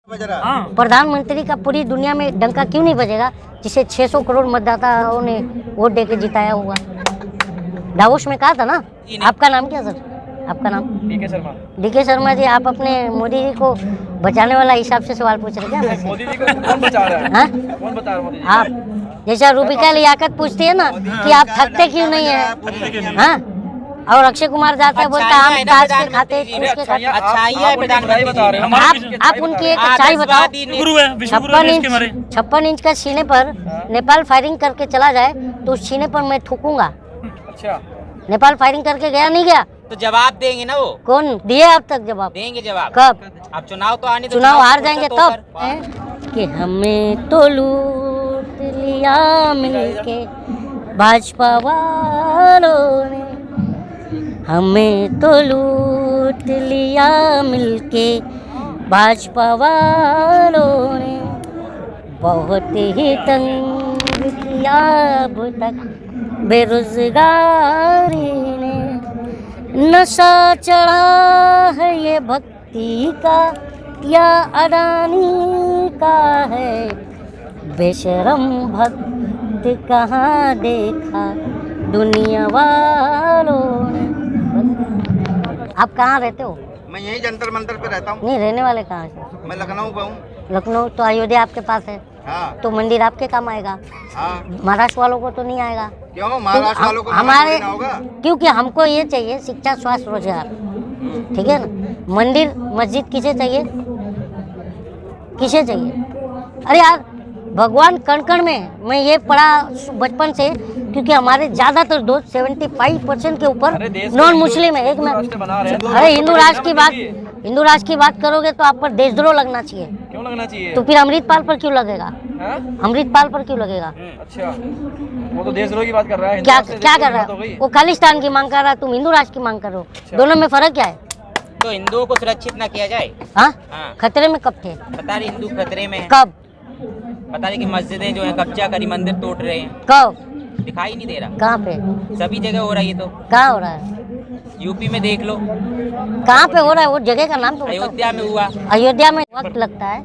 प्रधानमंत्री का पूरी दुनिया में डंका क्यों नहीं बजेगा, जिसे 600 करोड़ मतदाताओं ने वोट देके जिताया हुआ। दावोस में कहा था ना। आपका नाम क्या सर? आपका नाम? डीके शर्मा। डीके शर्मा जी, आप अपने मोदी जी को बचाने वाला हिसाब से सवाल पूछ रहे क्या? मोदी जी को कौन बचा रहा है? कौन बता रहा है मोदी जी? आप जैसा रूबिका लियाकत पूछती है ना कि आप थकते क्यों नहीं है, हाँ? और अक्षय कुमार जाता है बोलता है हम ताज के खाते उसके खाते। आप उनकी एक अच्छाई बताओ। 56 इंच का सीने पर नेपाल फायरिंग करके चला जाए तो उस सीने पर मैं थूकूंगा। अच्छा, नेपाल फायरिंग करके गया नहीं गया तो जवाब देंगे ना वो। कौन दिए अब तक जवाब? देंगे जवाब। कब? अब चुनाव तो आने, चुनाव हार जाएंगे तब कि हमें तो लूट लिया मिलके भाजपा वालों ने, हमें तो लूट लिया मिलके भाजपा वालों ने, बहुत ही तंग किया अब तक बेरोजगारी ने, नशा चढ़ा है ये भक्ति का या अडानी का है, बेशरम भक्त कहाँ देखा दुनिया वालों ने। आप कहाँ रहते हो? मैं यही जंतर मंतर पे रहता हूँ। नहीं, रहने वाले कहाँ से? मैं लखनऊ का हूँ। लखनऊ तो अयोध्या आपके पास है। हाँ। तो मंदिर आपके काम आएगा। हाँ। महाराष्ट्र वालों को तो नहीं आएगा। क्यों? महाराष्ट्र वालों को हमारे होगा? क्योंकि हमको ये चाहिए शिक्षा, स्वास्थ्य, रोजगार, ठीक है ना। मंदिर मस्जिद किसे चाहिए? किसे चाहिए? अरे यार, भगवान कण कण में, मैं ये पढ़ा बचपन से, क्योंकि हमारे ज्यादातर दोस्त 75% के ऊपर नॉन मुस्लिम है। एक मिनट, अरे हिंदू राष्ट्र की बात करोगे तो आप पर देशद्रोह लगना चाहिए। क्यों लगना चाहिए? तो फिर अमृतपाल पर क्यों लगेगा? अमृतपाल पर क्यों लगेगा? अच्छा, वो तो देशद्रोह की बात कर रहा है। क्या कर रहा है वो? खालिस्तान की मांग कर रहा है, तुम हिंदू राष्ट्र की मांग कर रहे हो। दोनों में फर्क क्या है? तो हिंदुओं को सुरक्षित ना किया जाए। हाँ, खतरे में कब थे? बता रहे हिंदू खतरे में है। कब? बता रहे कि मस्जिदें जो है कब्जा करी, मंदिर तोड़ रहे हैं। कब? दिखाई नहीं दे रहा। कहाँ पे? सभी जगह हो रहा है ये तो। कहाँ हो रहा है? यूपी में देख लो। कहाँ पे हो रहा है? वो जगह का नाम तो बताओ। अयोध्या में हुआ। अयोध्या में वक्त लगता है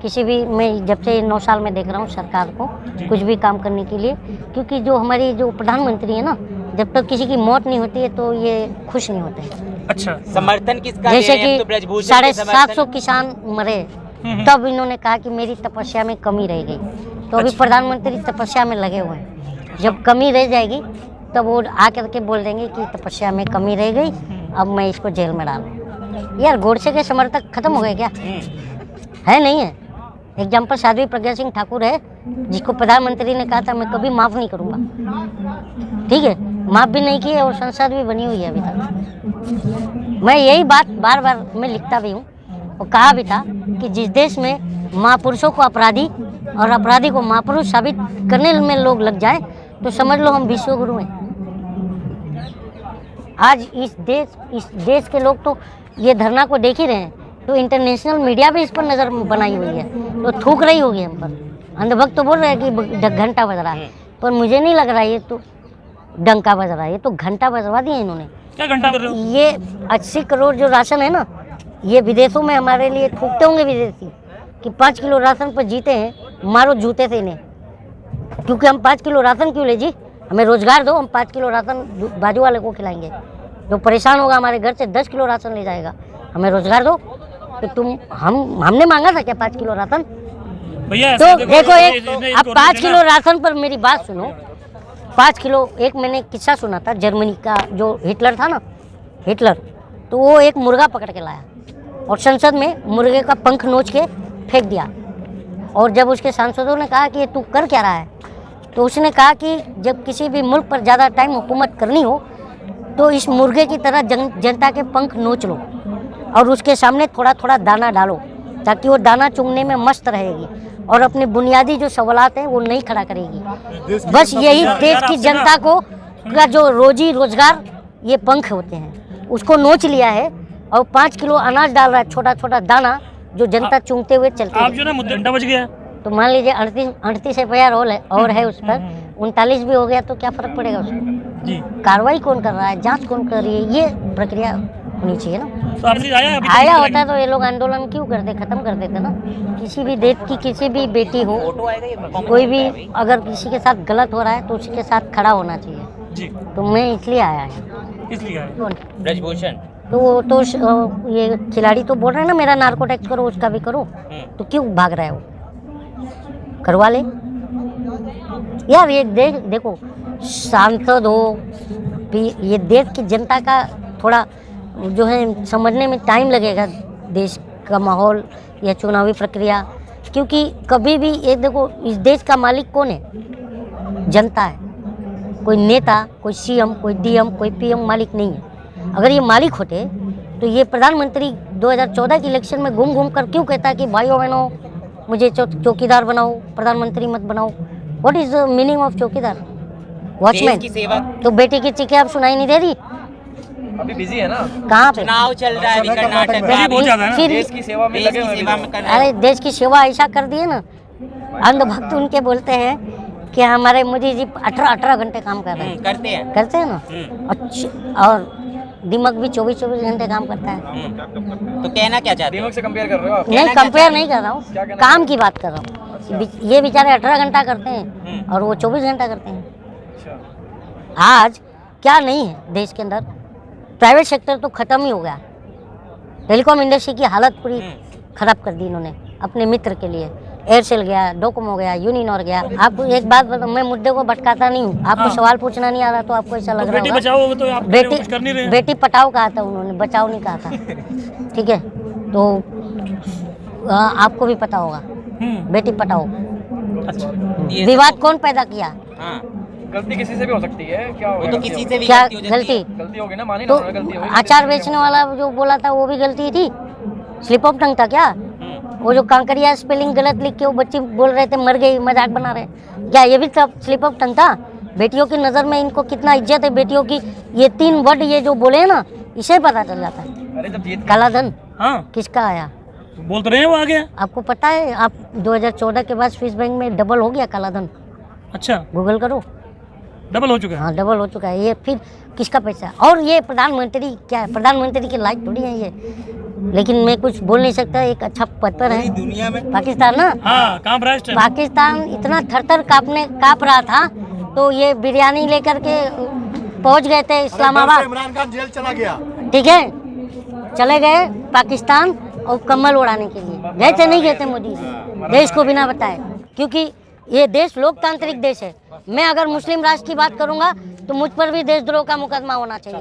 किसी भी, मैं जब से 9 साल में देख रहा हूँ सरकार को कुछ भी काम करने के लिए, क्योंकि जो हमारी जो प्रधानमंत्री है ना, जब तक किसी की मौत नहीं होती है तो ये खुश नहीं होते। अच्छा, समर्थन किसका? जैसे कि 750 किसान मरे, तब इन्होंने कहा कि मेरी तपस्या में कमी रह गई। तो अभी प्रधानमंत्री तपस्या में लगे हुए हैं। जब कमी रह जाएगी तब वो आकर के बोल देंगे कि तपस्या में कमी रह गई, अब मैं इसको जेल में डालूं। यार, गोडसे के समर्थक खत्म हो गए क्या? है नहीं है? एग्जाम्पल साध्वी प्रज्ञा सिंह ठाकुर है, जिसको प्रधानमंत्री ने कहा था मैं कभी माफ़ नहीं करूँगा, ठीक है, माफ़ भी नहीं किए और संसद भी बनी हुई है अभी तक। मैं यही बात बार बार मैं लिखता भी हूँ और कहा भी था कि जिस देश में महापुरुषों को अपराधी और अपराधी को महापुरुष साबित करने में लोग लग जाए तो समझ लो हम विश्वगुरु हैं। आज इस देश के लोग तो ये धरना को देख ही रहे हैं, तो इंटरनेशनल मीडिया भी इस पर नज़र बनाई हुई है, तो थूक रही होगी हम पर। अंधभक्त तो बोल रहे हैं कि घंटा बज रहा है, पर मुझे नहीं लग रहा है ये तो डंका बज रहा है, ये तो घंटा बजवा दिया इन्होंने। क्या घंटा कर रहे हो? ये 80 करोड़ जो राशन है ना, ये विदेशों में हमारे लिए थूकते होंगे विदेशी कि 5 किलो राशन पर जीते हैं, मारो जूते से इन्हें। क्योंकि हम 5 किलो राशन क्यों ले जी? हमें रोजगार दो, हम 5 किलो राशन बाजू वाले को खिलाएंगे। जो परेशान होगा हमारे घर से 10 किलो राशन ले जाएगा, हमें रोजगार दो। तो हमने मांगा था क्या 5 किलो राशन? भैया तो देखो अब 5 किलो राशन पर मेरी बात सुनो। 5 किलो, एक मैंने किस्सा सुना था जर्मनी का, जो हिटलर था ना, हिटलर, तो वो एक मुर्गा पकड़ के लाया और संसद में मुर्गे का पंख नोच के फेंक दिया। और जब उसके सांसदों ने कहा कि तू कर क्या रहा है, तो उसने कहा कि जब किसी भी मुल्क पर ज़्यादा टाइम हुकूमत करनी हो तो इस मुर्गे की तरह जनता के पंख नोच लो और उसके सामने थोड़ा थोड़ा दाना डालो, ताकि वो दाना चुगने में मस्त रहेगी और अपने बुनियादी जो सवालात हैं वो नहीं खड़ा करेगी। बस यही देश की जनता को का जो रोजी रोजगार ये पंख होते हैं, उसको नोच लिया है और 5 किलो अनाज डाल रहा है, छोटा छोटा दाना, जो जनता चुंगते हुए चलती है। आप जो ना मुद्दा बच गया, तो मान लीजिए 38 एफआईआर और है उस पर, 39 भी हो गया तो क्या फर्क पड़ेगा उसको? जी, कार्रवाई कौन कर रहा है, जांच कौन कर रही है, ये प्रक्रिया होनी चाहिए ना। तो आरसी आया अभी आया होता तो ये लोग आंदोलन क्यों करते, खत्म कर देते ना। किसी भी देश की किसी भी बेटी हो, फोटो आएगा ये कोई भी अगर किसी के साथ गलत हो रहा है तो उसी के साथ खड़ा होना चाहिए। जी तो मैं इसलिए आया है। इसलिए आया। ब्रजभूषण। तो वो तो ये खिलाड़ी तो बोल रहे हैं ना मेरा नार्को टैक्स करो, उसका भी करो, तो क्यों भाग रहा है वो, करवा ले यार। ये देखो सांसद हो, ये देश की जनता का थोड़ा जो है समझने में टाइम लगेगा, देश का माहौल या चुनावी प्रक्रिया। क्योंकि कभी भी ये देखो, इस देश का मालिक कौन है? जनता है। कोई नेता, कोई सीएम, कोई डीएम, कोई पीएम मालिक नहीं है। अगर ये मालिक होते तो ये प्रधानमंत्री 2014 के इलेक्शन में घूम घूम कर क्यों कहता है कि भाइयों बहनों मुझे चौकीदार बनाओ, प्रधानमंत्री मत बनाओ। What is the meaning of चौकीदार? वॉचमैन। की सेवा। तो बेटी की चीखें अब सुनाई नहीं दे रही? अभी बिजी है ना, कहाँ पे? चुनाव चल रहा है अभी कर्नाटक में। बिजी बहुत ज्यादा है ना, फिर देश की सेवा में देश लगे की हुए सेवा हैं में अभी। कर रहे अरे देश की सेवा ऐसा कर दिए ना, अंधभक्त उनके बोलते हैं कि हमारे मोदी जी 18 घंटे काम कर रहे हैं। करते हैं। करते हैं ना। अच्छा, और दिमाग भी 24 घंटे काम करता है। तो कहना क्या चाहते हो? दिमाग से कंपेयर कर रहे हो आप? नहीं, कंपेयर नहीं कर रहा हूँ, काम की बात कर रहा हूँ। ये बेचारे 18 घंटा करते हैं और वो 24 घंटा करते हैं। आज क्या नहीं है देश के अंदर? प्राइवेट सेक्टर तो खत्म ही हो गया। टेलीकॉम इंडस्ट्री की हालत पूरी खराब कर दी इन्होंने अपने मित्र के लिए। एयरसेल गया, डोकोमो गया, यूनिनॉर गया। आपको एक बात बताओ, मैं मुद्दे को भटकाता नहीं हूँ। आपको सवाल पूछना नहीं आ रहा तो आपको ऐसा लग रहा बेटी होगा। बचाओ तो आप कुछ कर नहीं रहे हैं। बेटी पटाओ कहा था उन्होंने, बचाओ नहीं कहा था। ठीक है, तो आपको भी पता होगा, बेटी पटाओ। ये विवाद कौन पैदा किया? हाँ, गलती किसी से भी हो सकती है, क्या वो तो किसी से भी क्या गलती हो जाती है। गलती? गलती होगी ना, मानी तो ना, गलती होगी। अचार बेचने वाला जो बोला था वो भी गलती थी, स्लिप ऑफ टंग था क्या? वो जो कांकरिया स्पेलिंग गलत लिख के वो बच्ची बोल रहे थे मर गई, मजाक बना रहे, क्या ये भी स्लिप ऑफ टंग था? बेटियों की नज़र में इनको कितना इज्जत है, बेटियों की। ये 3 वर्ड ये जो बोले ना, इसे पता चल जाता है। अरे जब जीत काला धन हाँ किसका आया बोल तो रहे हैं, वो आ गया। आपको पता है? आप 2014 के बाद स्विस बैंक में डबल हो गया काला धन। अच्छा, गूगल करो, डबल हो चुका है। हाँ डबल हो चुका है। ये फिर किसका पैसा है? और ये प्रधानमंत्री क्या है? प्रधानमंत्री के लायक थोड़ी है ये, लेकिन मैं कुछ बोल नहीं सकता। एक अच्छा पद पर है दुनिया में पाकिस्तान ना। हाँ, काम राष्ट्र है। पाकिस्तान इतना थर-थर काँप रहा था तो ये बिरयानी लेकर के पहुंच गए थे इस्लामाबाद। इमरान खान जेल चला गया। ठीक है, चले गए पाकिस्तान और कम्बल उड़ाने के लिए। गए थे नहीं गए थे मोदी जी, देश को बिना बताए? क्योंकि ये देश लोकतांत्रिक देश है। मैं अगर मुस्लिम राष्ट्र की बात करूंगा तो मुझ पर भी देशद्रोह का मुकदमा होना चाहिए।